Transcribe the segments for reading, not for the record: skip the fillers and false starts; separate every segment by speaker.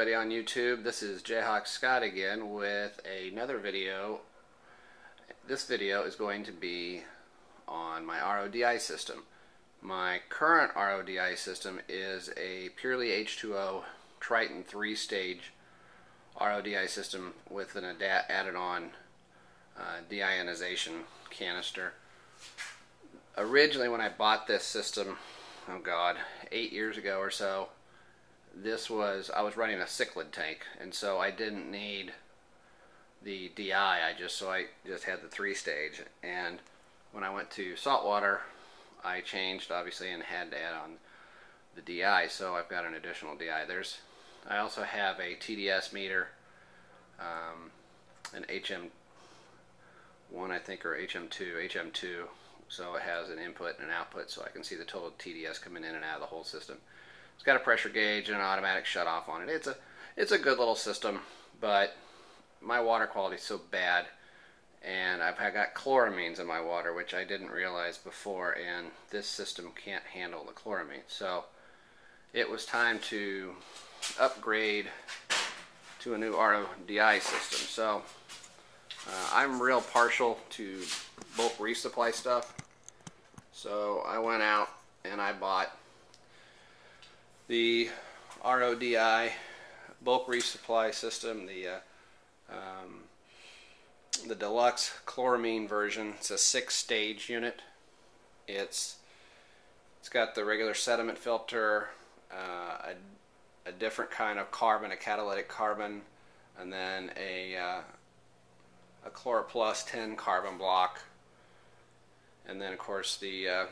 Speaker 1: everybody on YouTube. This is Jayhawk Scott again with another video. This video is going to be on my RODI system. My current RODI system is a purely H2O Triton 3-stage RODI system with an added on deionization canister. Originally, when I bought this system, oh god, 8 years ago or so, I was running a cichlid tank, and so I didn't need the DI. I just had the 3-stage, and when I went to saltwater, I changed obviously and had to add on the DI. So I've got an additional DI. I also have a TDS meter, an HM1 I think, or HM2. So it has an input and an output, so I can see the total TDS coming in and out of the whole system. It's got a pressure gauge and an automatic shutoff on it. It's a good little system, but my water quality is so bad, and I've got chloramines in my water, which I didn't realize before, and this system can't handle the chloramine. So it was time to upgrade to a new RODI system. So I'm real partial to bulk Reef supply stuff, so I went out and I bought the RODI bulk Reef supply system, the Deluxe Chloramine version. It's a 6-stage unit. It's got the regular sediment filter, a different kind of carbon, a catalytic carbon, and then a Chloroplus 10 carbon block, and then of course the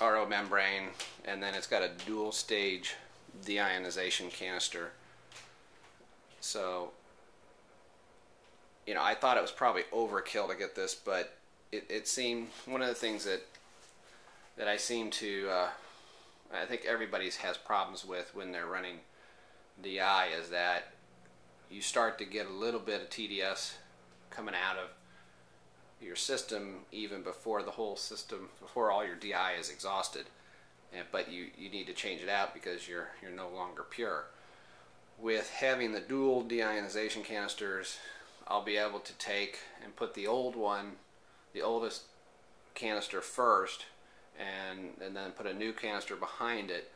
Speaker 1: RO membrane, and then it's got a dual stage deionization canister. So, I thought it was probably overkill to get this, but it seemed, one of the things that I seem to, I think everybody has problems with when they're running DI, is that you start to get a little bit of TDS coming out of your system even before the whole system, before all your DI is exhausted, but you need to change it out because you're no longer pure. With having the dual deionization canisters, I'll be able to take and put the old one, the oldest canister first, and then put a new canister behind it,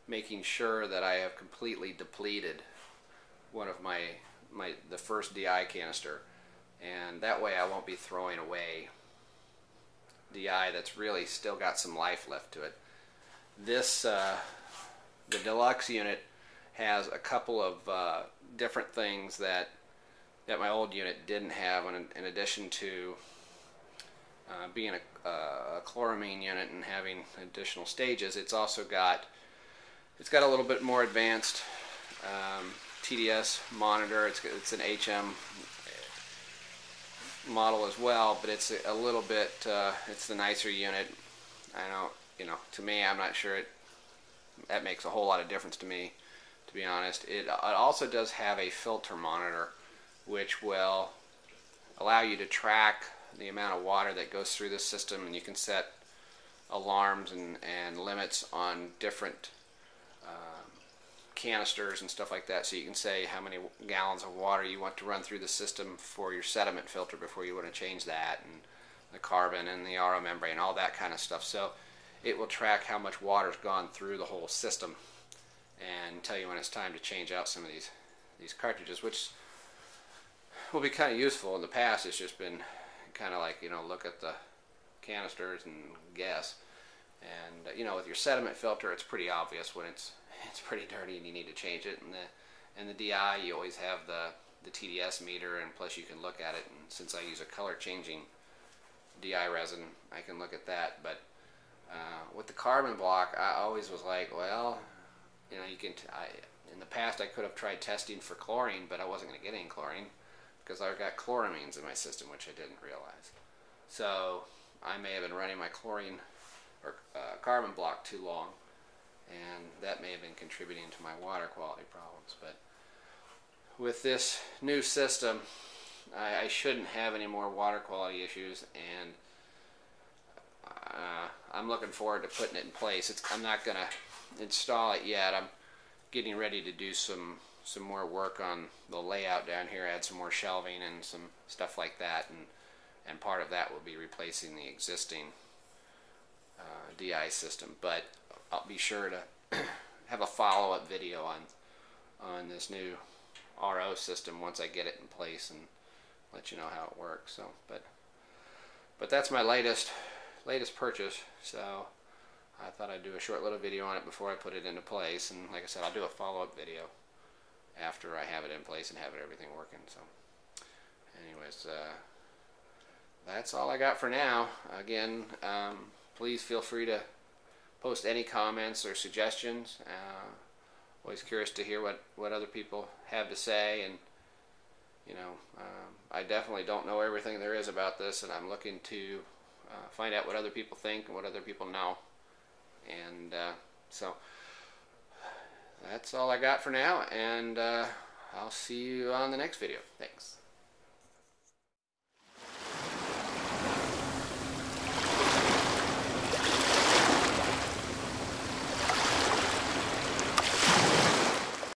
Speaker 1: making sure that I have completely depleted one of the first DI canister. And that way I won't be throwing away DI that's really still got some life left to it. The Deluxe unit has a couple of different things that my old unit didn't have, in addition to being a chloramine unit and having additional stages. It's got a little bit more advanced TDS monitor. It's an HM model as well, but it's a little bit, it's the nicer unit. I know, to me, I'm not sure that makes a whole lot of difference to me, to be honest. It also does have a filter monitor, which will allow you to track the amount of water that goes through the system, and you can set alarms and limits on different canisters and stuff like that, so you can say how many gallons of water you want to run through the system for your sediment filter before you want to change that, and the carbon and the RO membrane, all that kind of stuff. So it will track how much water's gone through the whole system and tell you when it's time to change out some of these cartridges, which will be kind of useful. In the past, it's just been kind of like, look at the canisters and guess. And with your sediment filter, it's pretty obvious when it's pretty dirty and you need to change it. And the DI, you always have the TDS meter, and plus you can look at it. And since I use a color changing DI resin, I can look at that. But with the carbon block, I always was like, well, in the past I could have tried testing for chlorine, but I wasn't going to get any chlorine because I've got chloramines in my system, which I didn't realize. So I may have been running my chlorine or carbon block too long, and that may have been contributing to my water quality problems. But with this new system, I shouldn't have any more water quality issues, and I'm looking forward to putting it in place. I'm not going to install it yet. I'm getting ready to do some some more work on the layout down here, add some more shelving and some stuff like that, and part of that will be replacing the existing DI system. But I'll be sure to have a follow-up video on this new RO system once I get it in place and let you know how it works. So, but that's my latest purchase. So I thought I'd do a short little video on it before I put it into place, and like I said, I'll do a follow-up video after I have it in place and have everything working. So anyways, that's all I got for now. Again, please feel free to post any comments or suggestions. Always curious to hear what other people have to say, and you know, I definitely don't know everything there is about this, and I'm looking to find out what other people think and what other people know. And so that's all I got for now, and I'll see you on the next video. Thanks.